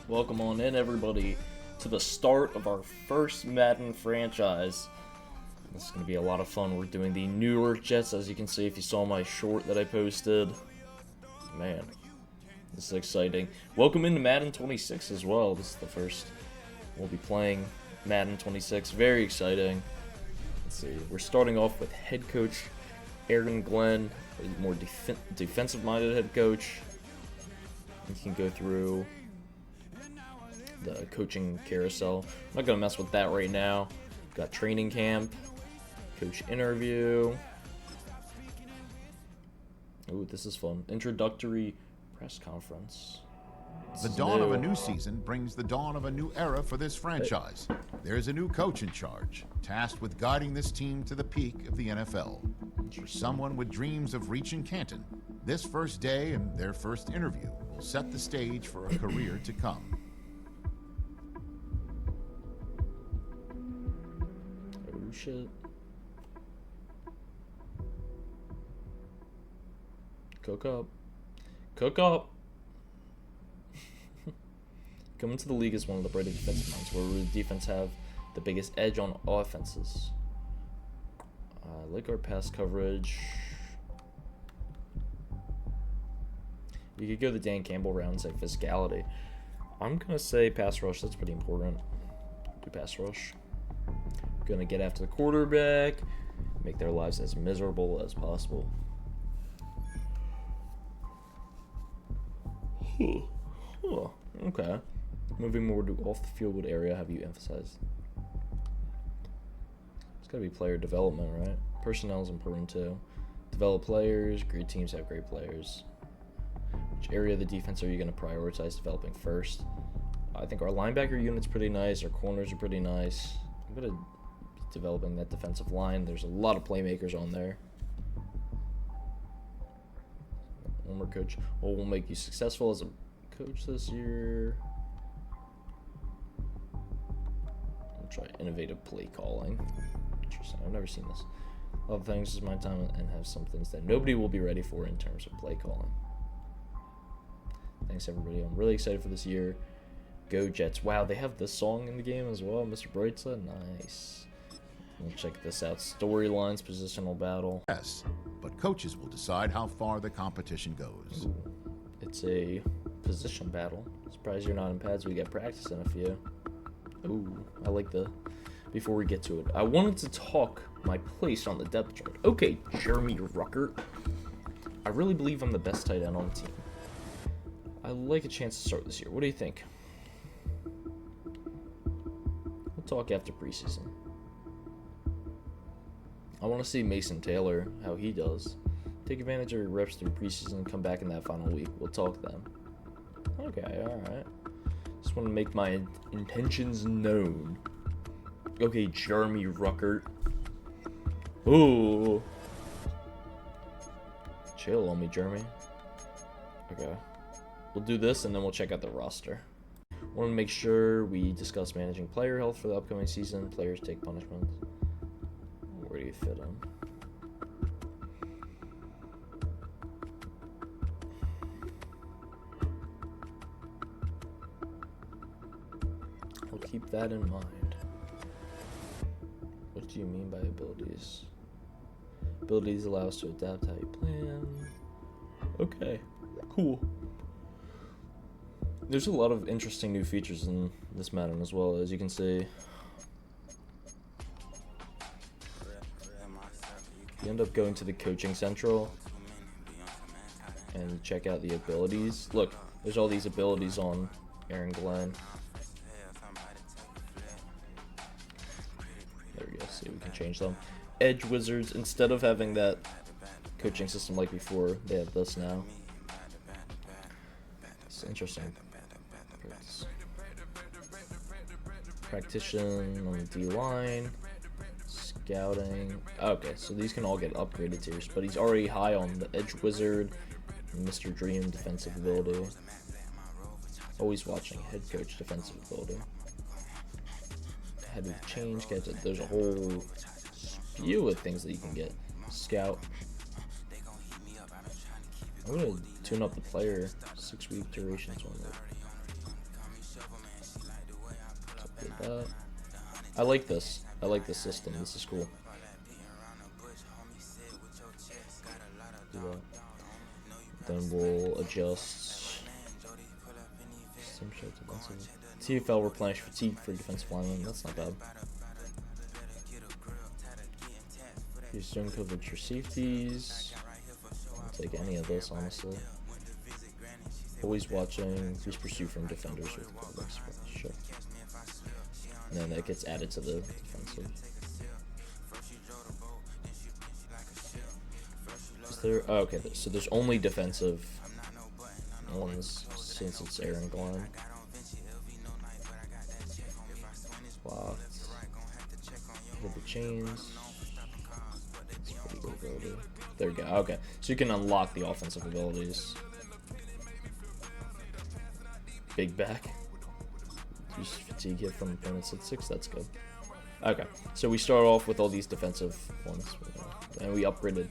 Welcome on in, everybody, to the start of our first Madden franchise. This is going to be a lot of fun. We're doing the New York Jets, as you can see if you saw my short that I posted. Man, this is exciting. Welcome into Madden 26 as well. This is the first. We'll be playing Madden 26. Very exciting. Let's see. We're starting off with head coach Aaron Glenn, a more defensive-minded head coach. You can go through the coaching carousel. I'm not going to mess with that right now. Got training camp, coach interview. Ooh, this is fun. Introductory press conference. The dawn of a new season brings the dawn of a new era for this franchise. There's a new coach in charge, tasked with guiding this team to the peak of the NFL. For someone with dreams of reaching Canton, this first day and their first interview will set the stage for a career to come. Oh shit. Cook up. Cook up. Coming to the league as one of the brighter defensive minds, where the defense have the biggest edge on offenses. I like our pass coverage. You could go the Dan Campbell route and say physicality. I'm going to say pass rush. That's pretty important. Do pass rush. Going to get after the quarterback. Make their lives as miserable as possible. Okay. Moving more to off the field area, have you emphasized? It's got to be player development, right? Personnel is important too. Develop players. Great teams have great players. Which area of the defense are you going to prioritize developing first? I think our linebacker unit's pretty nice. Our corners are pretty nice. I'm going to be developing that defensive line. There's a lot of playmakers on there. One more coach. What will make you successful as a coach this year? I'll try innovative play calling. Interesting. I've never seen this. A lot of things is my time and have some things that nobody will be ready for in terms of play calling. Thanks, everybody. I'm really excited for this year. Go Jets. Wow, they have this song in the game as well. Mr. Brightside. Nice. We'll check this out. Storylines, positional battle. Yes, but coaches will decide how far the competition goes. Ooh, it's a position battle. Surprised you're not in pads. We got practice in a few. Ooh, I like the... Before we get to it, I wanted to talk my place on the depth chart. Okay, Jeremy Rucker. I really believe I'm the best tight end on the team. I like a chance to start this year. What do you think? We'll talk after preseason. I want to see Mason Taylor, how he does. Take advantage of your reps through preseason and come back in that final week. We'll talk then. Okay, alright. Just want to make my intentions known. Okay, Jeremy Rucker. Ooh. Chill on me, Jeremy. Okay. We'll do this and then we'll check out the roster. Want to make sure we discuss managing player health for the upcoming season. Players take punishments. Where do you fit in? We'll keep that in mind. What do you mean by abilities? Abilities allow us to adapt how you plan. Okay, cool. There's a lot of interesting new features in this Madden as well, as you can see. You end up going to the coaching central and check out the abilities. Look, there's all these abilities on Aaron Glenn. There we go, see, we can change them. Edge Wizards, instead of having that coaching system like before, they have this now. It's interesting. Practitioner on the D-line. Scouting. Okay, so these can all get upgraded tiers, but he's already high on the Edge Wizard and Mr. Dream defensive ability. Always watching head coach defensive ability. Head of change, there's a whole spew of things that you can get. Scout. I'm gonna tune up the player 6-week durations on it. that. I like this. I like this system. This is cool. Do that. Then we'll adjust. TFL replenish fatigue for defensive linemen. That's not bad. Use zone coverage for safeties. I'll take any of this, honestly. Always watching. Increase pursuit from defenders with quarterbacks. Sure. And then that gets added to the defensive. Is there? Oh, okay, so there's only defensive ones since it's Aaron Glenn. Blocked. With the chains. That's pretty good ability. There we go. Okay, so you can unlock the offensive abilities. Big back. Use fatigue hit from opponents at 6. That's good. Okay, so we start off with all these defensive ones, and we upgraded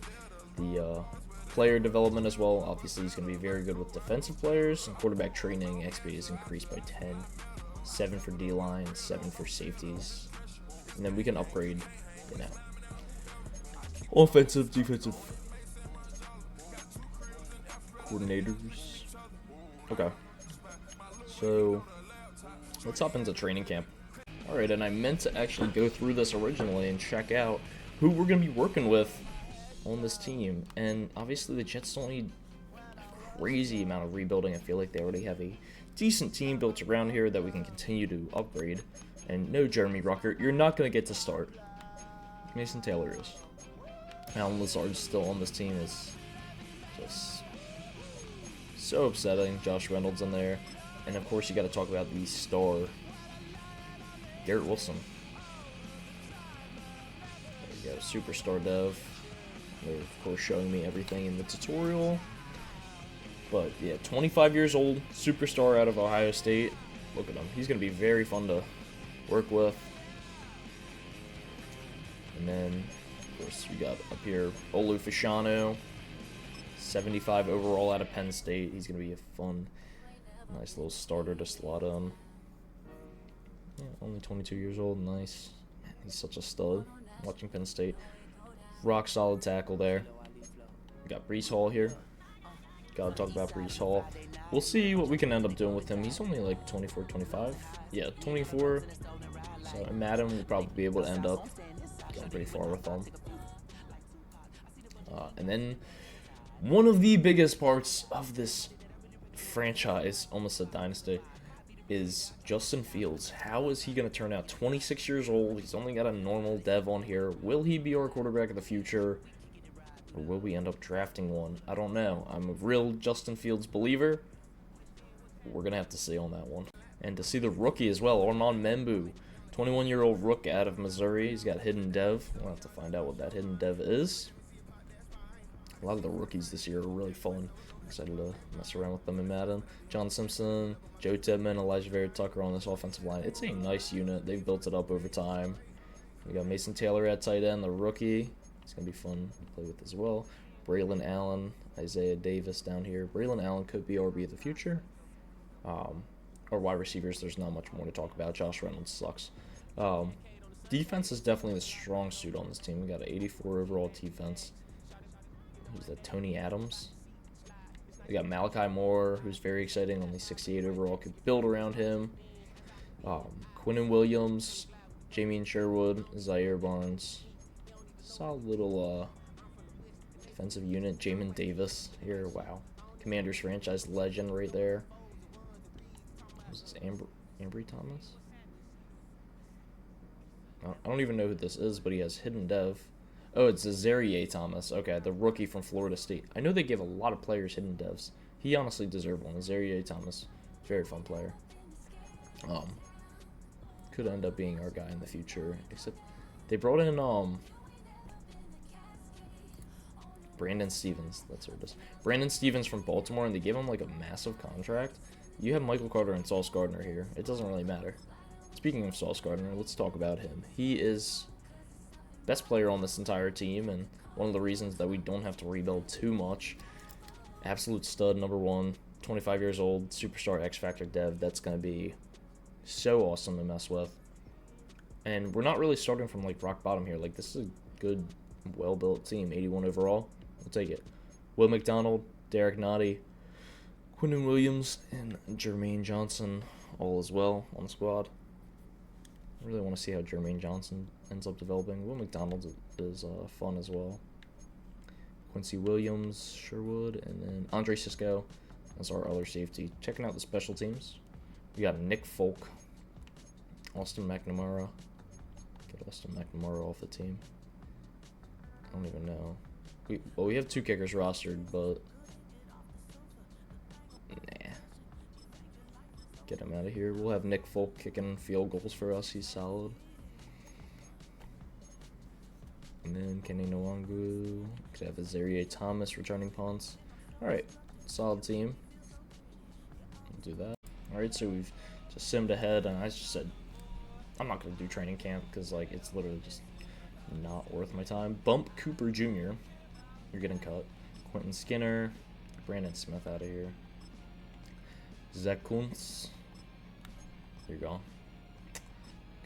the player development as well. Obviously, he's going to be very good with defensive players. And quarterback training XP is increased by 10. 7 for D-line, 7 for safeties. And then we can upgrade, you know, offensive, defensive coordinators. Okay. So, let's hop into training camp. Alright, and I meant to actually go through this originally and check out who we're going to be working with on this team. And obviously the Jets don't need a crazy amount of rebuilding. I feel like they already have a decent team built around here that we can continue to upgrade. And no Jeremy Ruckert, you're not going to get to start. Mason Taylor is. Alan Lazard's still on this team is just so upsetting. Josh Reynolds in there. And of course you got to talk about the star, Garrett Wilson. There we go, superstar dev. They're of course showing me everything in the tutorial. But yeah, 25 years old, superstar out of Ohio State. Look at him. He's going to be very fun to work with. And then, of course, we got up here Olu Fashanu, 75 overall out of Penn State. He's going to be a fun, nice little starter to slot in. Yeah, only 22 years old. Nice. Man, he's such a stud. Watching Penn State. Rock solid tackle there. We got Breece Hall here. Gotta talk about Breece Hall. We'll see what we can end up doing with him. He's only like 24, 25. Yeah, 24. So in Madden, we'll probably be able to end up going pretty far with him. And then one of the biggest parts of this franchise, almost a dynasty, is Justin Fields. How is he going to turn out? 26 years old. He's only got a normal dev on here. Will he be our quarterback of the future? Or will we end up drafting one? I don't know. I'm a real Justin Fields believer. We're going to have to see on that one. And to see the rookie as well, Armand Membu. 21-year-old rook out of Missouri. He's got hidden dev. We'll have to find out what that hidden dev is. A lot of the rookies this year are really fun. Excited to mess around with them in Madden. John Simpson, Joe Tedman, Elijah Vera Tucker on this offensive line. It's a nice unit. They've built it up over time. We got Mason Taylor at tight end, the rookie. It's going to be fun to play with as well. Braylon Allen, Isaiah Davis down here. Braylon Allen could be RB of the future. Or wide receivers, there's not much more to talk about. Josh Reynolds sucks. Defense is definitely the strong suit on this team. We got an 84 overall defense. Who's that? Tony Adams. We got Malachi Moore, who's very exciting, only 68 overall. Could build around him. Quinnen Williams, Jamien Sherwood, Zaire Barnes. Solid little defensive unit. Jamin Davis here. Wow. Commanders franchise legend right there. Who's this? Ambry Thomas? I don't even know who this is, but he has hidden dev. Oh, it's Azariah Thomas. Okay, the rookie from Florida State. I know they give a lot of players hidden devs. He honestly deserved one. Azariah Thomas. Very fun player. Could end up being our guy in the future. Except they brought in Brandon Stevens. That's what it is. Brandon Stevens from Baltimore, and they gave him like a massive contract. You have Michael Carter and Sauce Gardner here. It doesn't really matter. Speaking of Sauce Gardner, let's talk about him. He is best player on this entire team, and one of the reasons that we don't have to rebuild too much. Absolute stud, number one, 25 years old, superstar X Factor dev. That's going to be so awesome to mess with. And we're not really starting from, like, rock bottom here. Like, this is a good, well-built team. 81 overall. We'll take it. Will McDonald, Derek Nottie, Quinton Williams, and Jermaine Johnson all as well on the squad. I really want to see how Jermaine Johnson ends up developing. Will McDonald is fun as well. Quincy Williams, Sherwood, and then Andre Cisco as our other safety. Checking out the special teams. We got Nick Folk, Austin McNamara. Get Austin McNamara off the team. I don't even know. We have 2 kickers rostered, but nah. Get him out of here. We'll have Nick Folk kicking field goals for us. He's solid. And then Kenny Nwangu. Could have Azaria Thomas returning punts. Alright, solid team. We'll do that. Alright, so we've just simmed ahead, and I just said I'm not going to do training camp because, like, it's literally just not worth my time. Bump Cooper Jr. You're getting cut. Quentin Skinner. Brandon Smith out of here. Zach Kuntz. There you go.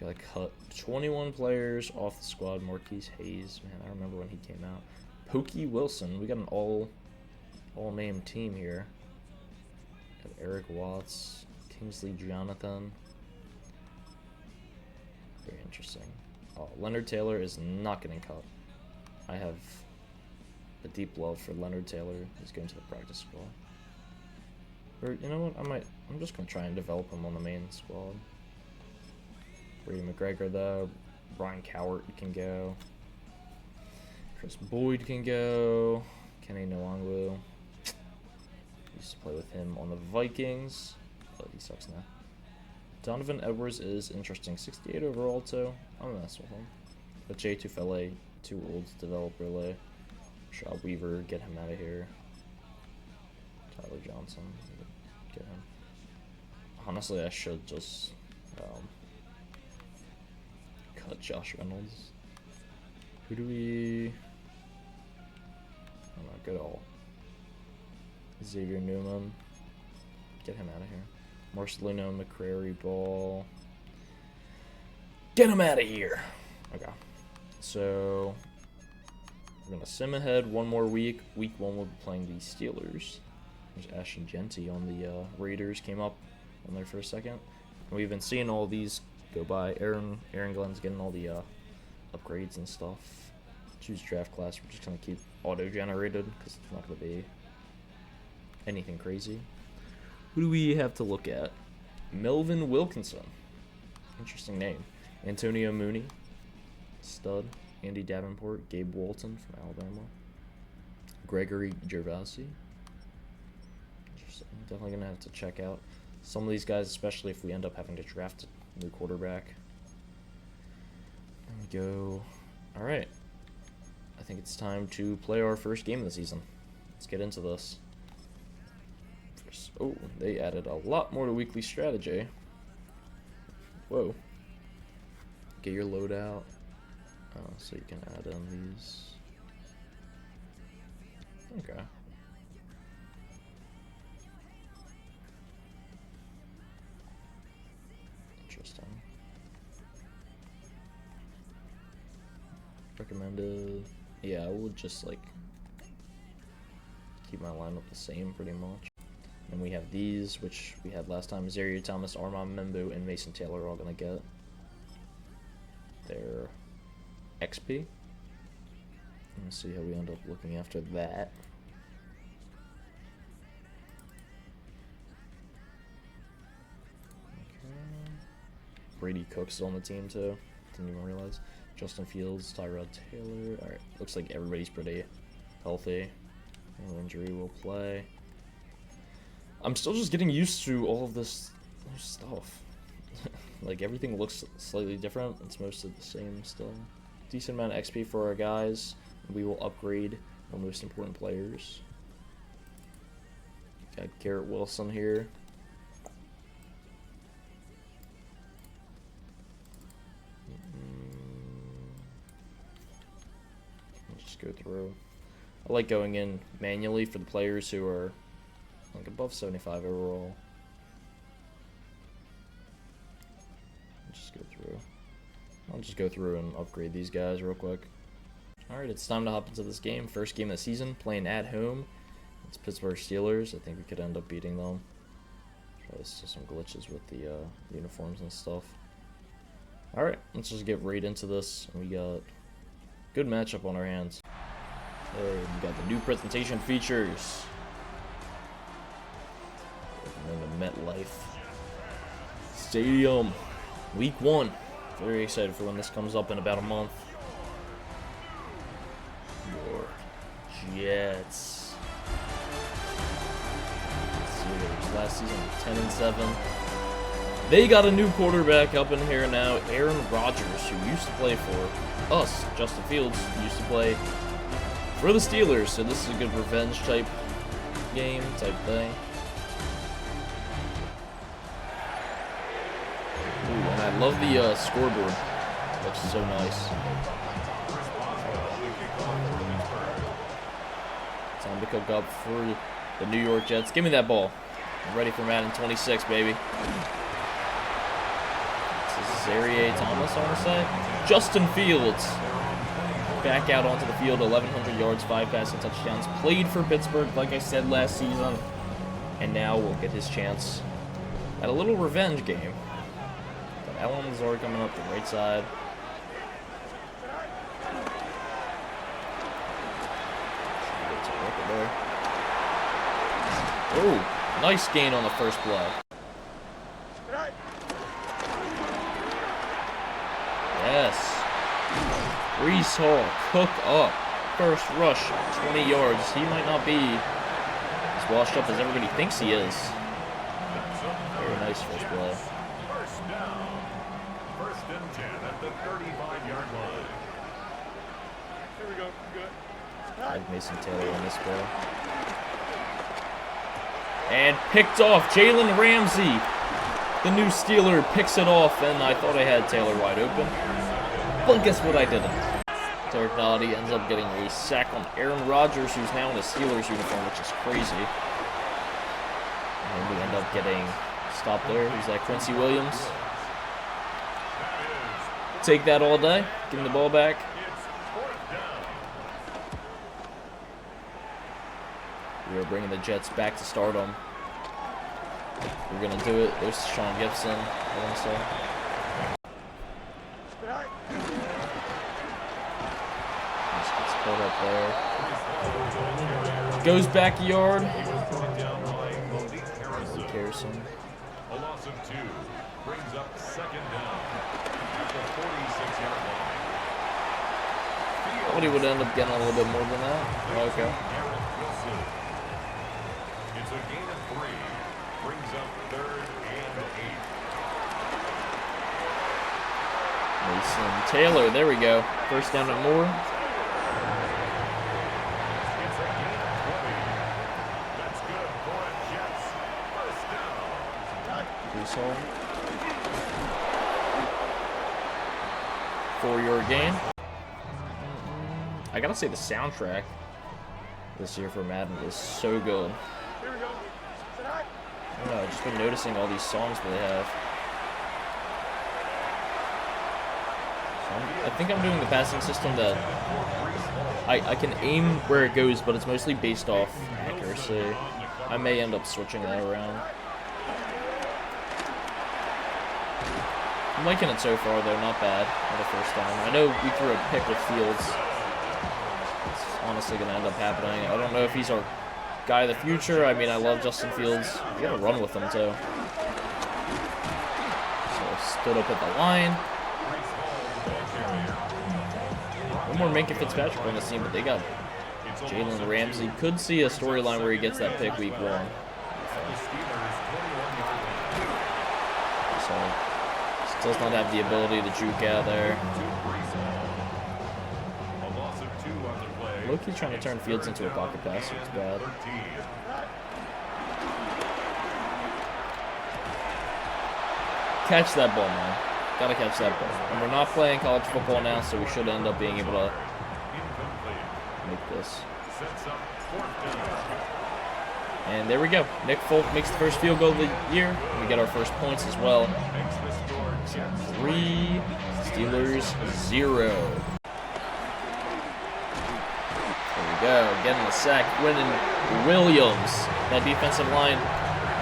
Gotta cut 21 players off the squad. Marquise Hayes. Man, I remember when he came out. Pokey Wilson. We got an all-name team here. Got Eric Watts. Kingsley Jonathan. Very interesting. Oh, Leonard Taylor is not getting cut. I have a deep love for Leonard Taylor. He's going to the practice squad. Or, you know what? I'm just gonna try and develop him on the main squad. Brady McGregor though. Brian Cowart can go. Chris Boyd can go. Kenny Nwangu. Used to play with him on the Vikings, but he sucks now. Donovan Edwards is interesting. 68 overall too. I'm gonna mess with him. But Jay Tufele, too old to develop really. Shaw Weaver, get him out of here. Tyler Johnson, get him. Honestly, I should just cut Josh Reynolds. Who do we? I'm not good at all. Xavier Newman, get him out of here. Marcelino McCrary Ball, get him out of here. Okay, so we're gonna sim ahead one more week. Week 1 we'll be playing the Steelers. There's Ashton Genty on the Raiders, came up on there for a second. And we've been seeing all these go by. Aaron Glenn's getting all the upgrades and stuff. Choose draft class. We're just gonna keep auto-generated because it's not gonna be anything crazy. Who do we have to look at? Melvin Wilkinson. Interesting name. Antonio Mooney. Stud. Andy Davenport. Gabe Walton from Alabama. Gregory Gervasi. Interesting. Definitely going to have to check out some of these guys, especially if we end up having to draft a new quarterback. There we go. Alright. I think it's time to play our first game of the season. Let's get into this. Oh, they added a lot more to weekly strategy. Whoa. Get your loadout. So you can add in these. Okay. Interesting. Recommended. Yeah, I would just like keep my lineup the same pretty much. And we have these, which we had last time. Zaire Thomas, Armand Membu, and Mason Taylor are all going to get their XP. Let's see how we end up looking after that. Okay. Brady Cook's on the team too. Didn't even realize. Justin Fields, Tyrod Taylor. Alright, looks like everybody's pretty healthy. No injury will play. I'm still just getting used to all of this stuff. Like, everything looks slightly different. It's mostly the same still. Decent amount of XP for our guys. We will upgrade our most important players. Got Garrett Wilson here. Let's just go through. I like going in manually for the players who are like above 75 overall. Just go through. I'll just go through and upgrade these guys real quick. Alright, it's time to hop into this game. First game of the season, playing at home. It's Pittsburgh Steelers. I think we could end up beating them. Probably some glitches with the uniforms and stuff. Alright, let's just get right into this. We got good matchup on our hands. Hey, we got the new presentation features. And then the MetLife Stadium. Week 1. Very excited for when this comes up in about a month. Your Jets. Steelers last season 10-7. They got a new quarterback up in here now, Aaron Rodgers, who used to play for us. Justin Fields used to play for the Steelers, so this is a good revenge type game type thing. Ooh, and I love the scoreboard. Looks so nice. Time to cook up for the New York Jets. Give me that ball. I'm ready for Madden 26, baby. This is Zaire Thomas, I want to say. Justin Fields. Back out onto the field, 1,100 yards, 5 passing touchdowns. Played for Pittsburgh, like I said, last season. And now we'll get his chance at a little revenge game. Got Alan Lazard coming up the right side. Oh, nice gain on the first play. Yes. Breece Hall, cook up. First rush, 20 yards. He might not be as washed up as everybody thinks he is. Very nice first play. First down. First and 10 at the 35-yard line. Here we go. Good. I have Mason Taylor on this play. And picked off. Jalen Ramsey, the new Steeler, picks it off. And I thought I had Taylor wide open. But guess what, I didn't. Derek Noddy ends up getting a sack on Aaron Rodgers, who's now in a Steelers uniform, which is crazy. And we end up getting stopped there. Who's that? Quincy Williams. Take that all day. Give him the ball back. We are bringing the Jets back to stardom. We're going to do it. There's Sean Gibson, I want to say. Up there. Goes backyard. Harrison. A loss of 2 brings up second down at the 46-yard line. Thought he would end up getting a little bit more than that. Oh, okay. It's a gain of 3. Brings up 3rd and 8. Mason Taylor. There we go. First down at Moore. For-yard gain. I gotta say the soundtrack this year for Madden is so good. I don't know, I've just been noticing all these songs that they have. I think I'm doing the passing system that I can aim where it goes, but it's mostly based off accuracy. I may end up switching that around. I'm liking it so far, though. Not bad for the first time. I know we threw a pick with Fields. It's honestly going to end up happening. I don't know if he's our guy of the future. I mean, I love Justin Fields. You got to run with him, too. So, stood up at the line. One more Minka Fitzpatrick on the team, but they got Jalen Ramsey. Could see a storyline where he gets that pick week 1. So, does not have the ability to juke out there. Loki trying to turn Fields into a pocket passer. It's bad. Catch that ball, man. Gotta catch that ball. And we're not playing college football now, so we should end up being able to make this. And there we go. Nick Folk makes the first field goal of the year. We get our first points as well. 3 Steelers 0. There we go. Getting the sack. Winning Williams. That defensive line.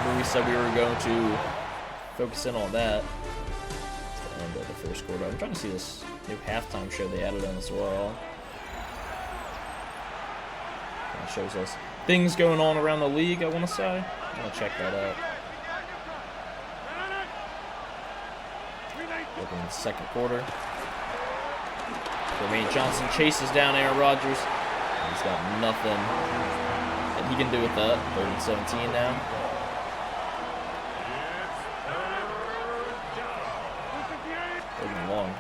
Remember we said we were going to focus in on that. It's the end of the first quarter. I'm trying to see this new halftime show they added in as well. It shows us things going on around the league, I want to say. I'm going to check that out. Looking in the second quarter. Jermaine Johnson chases down Aaron Rodgers. He's got nothing that he can do with that. 3rd and 17 now. Third and long.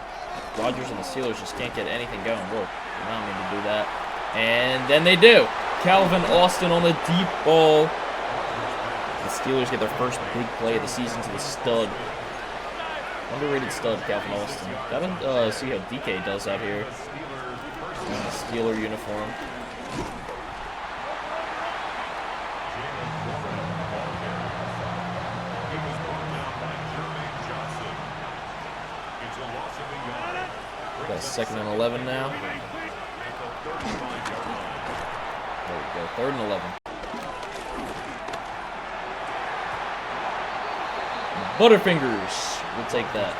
Rodgers and the Steelers just can't get anything going. Look, they don't need to do that. And then they do. Calvin Austin on a deep ball. The Steelers get their first big play of the season to the stud. Underrated stud, Calvin Austin. Gotta see how DK does out here. In a Steeler uniform. Got 2nd and 11 now. There we go, 3rd and 11. Butterfingers. We'll take that.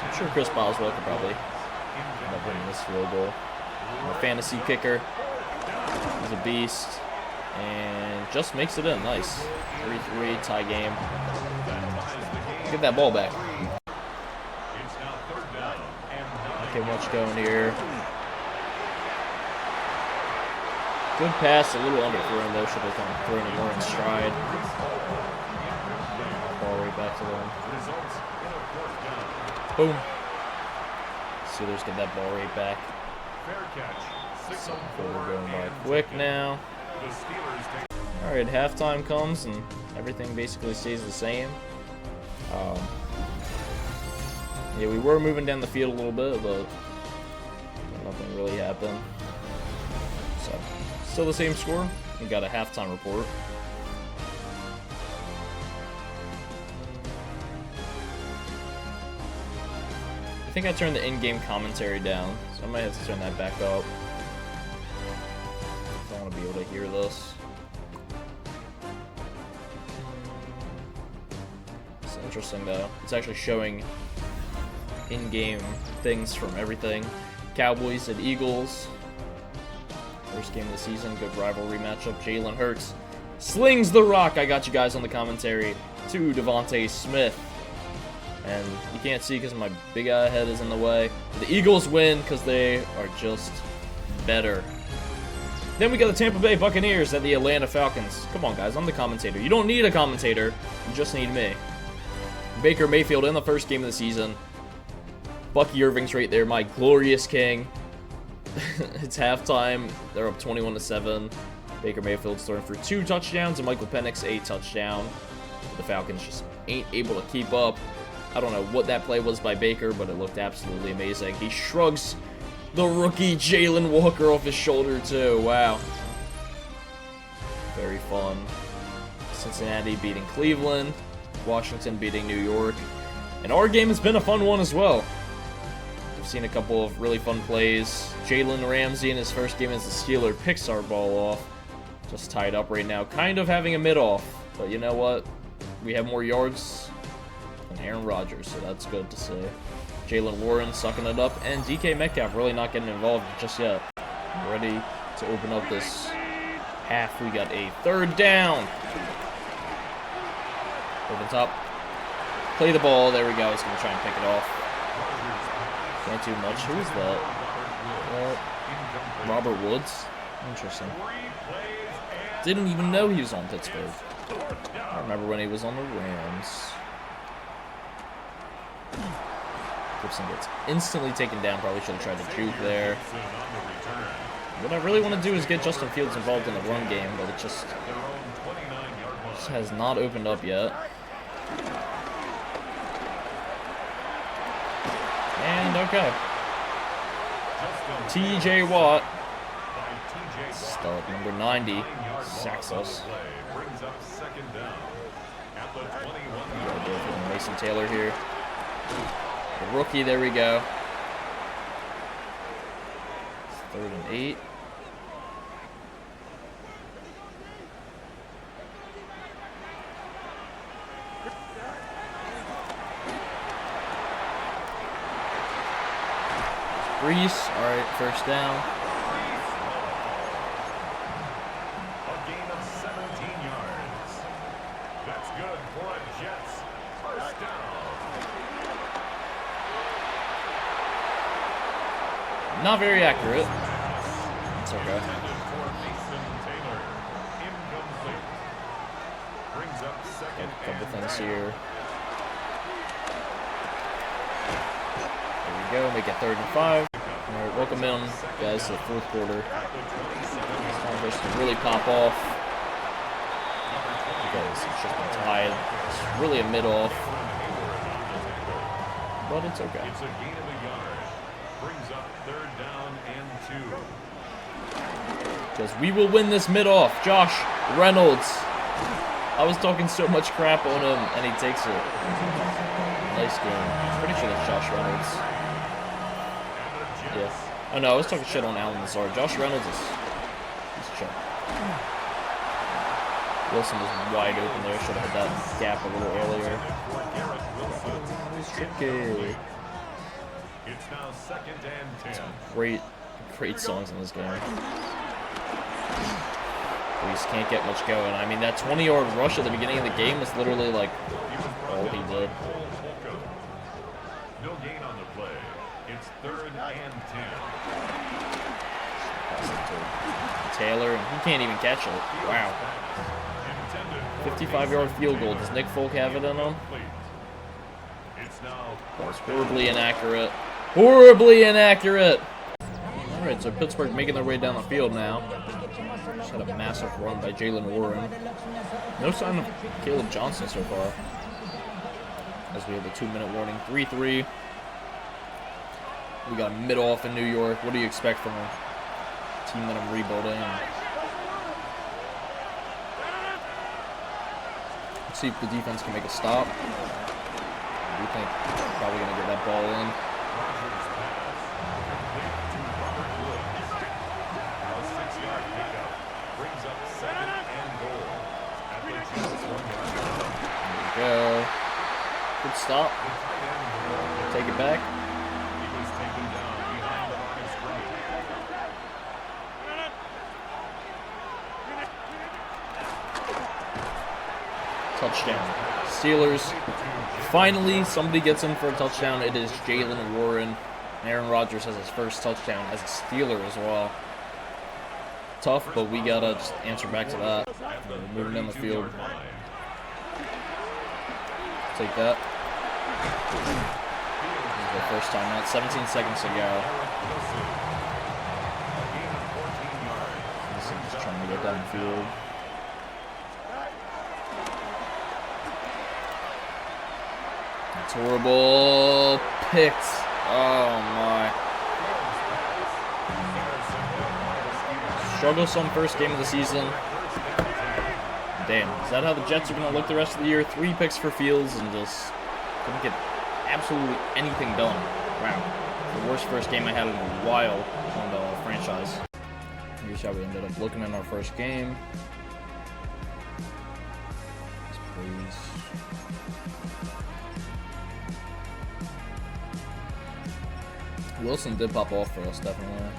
I'm sure Chris Boswell could probably end up winning this field goal. Our fantasy kicker is a beast. And just makes it in. Nice. 3-3 tie game. Get that ball back. Okay, much going here. Good pass, a little underthrown though. Should have kind of thrown it more in stride. Ball right back to them. Boom. Steelers get that ball right back. Second quarter going by quick now. Alright, halftime comes and everything basically stays the same. Yeah, we were moving down the field a little bit, but nothing really happened. So, still the same score. We got a halftime report. I think I turned the in-game commentary down, so I might have to turn that back up. I want to be able to hear this. It's interesting though. It's actually showing in-game things from everything. Cowboys and Eagles. First game of the season. Good rivalry matchup. Jalen Hurts slings the rock. I got you guys on the commentary to Devontae Smith. And you can't see because my big head is in the way. The Eagles win because they are just better. Then we got the Tampa Bay Buccaneers at the Atlanta Falcons. Come on, guys. I'm the commentator. You don't need a commentator. You just need me. Baker Mayfield in the first game of the season. Bucky Irving's right there, my glorious king. It's halftime. They're up 21-7. Baker Mayfield's throwing for 2 touchdowns, and Michael Penix 8 touchdown. The Falcons just ain't able to keep up. I don't know what that play was by Baker, but it looked absolutely amazing. He shrugs the rookie Jalen Walker off his shoulder, too. Wow. Very fun. Cincinnati beating Cleveland. Washington beating New York. And our game has been a fun one as well. We've seen a couple of really fun plays. Jalen Ramsey in his first game as a Steeler picks our ball off. Just tied up right now. Kind of having a mid-off. But you know what? We have more yards than Aaron Rodgers, so that's good to see. Jalen Warren sucking it up. And DK Metcalf really not getting involved just yet. Ready to open up this half. We got a 3rd down. Over the top. Play the ball. There we go. He's going to try and pick it off. Can't do much. Who is that? Robert Woods? Interesting. Didn't even know he was on Pittsburgh. I remember when he was on the Rams. Gibson gets instantly taken down. Probably should have tried to juke there. What I really want to do is get Justin Fields involved in the run game, but it just has not opened up yet. And okay. TJ Watt, stud number 90, sacks us. Mason Taylor here. The rookie, there we go. It's 3rd and 8. Brees, alright, first down. A gain of 17 yards. That's good for a Jets first down. Not very accurate. It's okay. Intended for Mason Taylor. Incomplete. Brings up second A couple and things 9. here. There we go, make it 3rd and 5. Alright, welcome in, guys, to the 4th quarter. It's time for us to really pop off. Because it's just been tied. It's really a mid-off. But it's okay. It's a gain of a yard. Brings up 3rd down and 2. Because we will win this mid-off. Josh Reynolds. I was talking so much crap on him, and he takes it. Nice game. Pretty sure that's Josh Reynolds. Yeah. Oh no, I was talking shit on Allen Lazard. Josh Reynolds is... he's chill. Wilson was wide open there. Should have had that gap a little earlier. It's tricky. It's now 2nd and 10. Great songs in this game. Brees can't get much going. I mean, that 20-yard rush at the beginning of the game was literally like all he did. No gain on the play. It's 3rd and 10. Taylor, and he can't even catch it. Wow. 55-yard field goal. Does Nick Folk have it in him? It's now That was horribly inaccurate. Horribly inaccurate! Alright, so Pittsburgh making their way down the field now. Just had a massive run by Jalen Warren. No sign of Caleb Johnson so far. As we have a 2-minute warning. 3-3. We got a mid-off in New York. What do you expect from a team that I'm rebuilding? Let's see if the defense can make a stop. We think probably going to get that ball in. Rodgers pass. Complete to Robert Woods. A 6-yard pickup. Brings up 2nd and goal. At the Jets 1-yard line. There we go. Good stop. The tight end. Take it back. He was taken down behind the line of scrimmage. Touchdown. Steelers. Finally, somebody gets in for a touchdown. It is Jalen Warren. Aaron Rodgers has his first touchdown as a Steeler as well. Tough, but we gotta just answer back to that. We're moving down the field. Take that. This is the first time out. 17 seconds to go. Just trying to get down the field. It's horrible. Picked. Oh my. Struggle some first game of the season. Damn. Is that how the Jets are going to look the rest of the year? 3 picks for Fields and just couldn't get absolutely anything done. Wow. The worst first game I had in a while on the franchise. Here's how we ended up looking in our first game. Please. Wilson did pop off for us, definitely.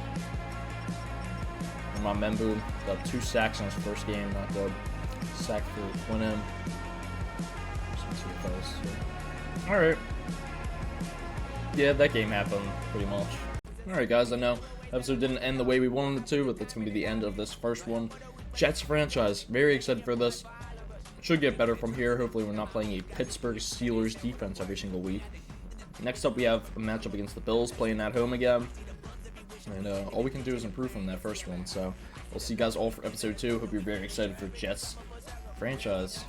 And my Membu got 2 sacks in his first game, not good. Sack for Quinham. Alright. Yeah, that game happened, pretty much. Alright guys, I know episode didn't end the way we wanted it to, but that's going to be the end of this first one. Jets franchise, very excited for this. Should get better from here. Hopefully we're not playing a Pittsburgh Steelers defense every single week. Next up we have a matchup against the Bills, playing at home again. And all we can do is improve from that first one. So we'll see you guys all for episode 2. Hope you're very excited for Jets franchise.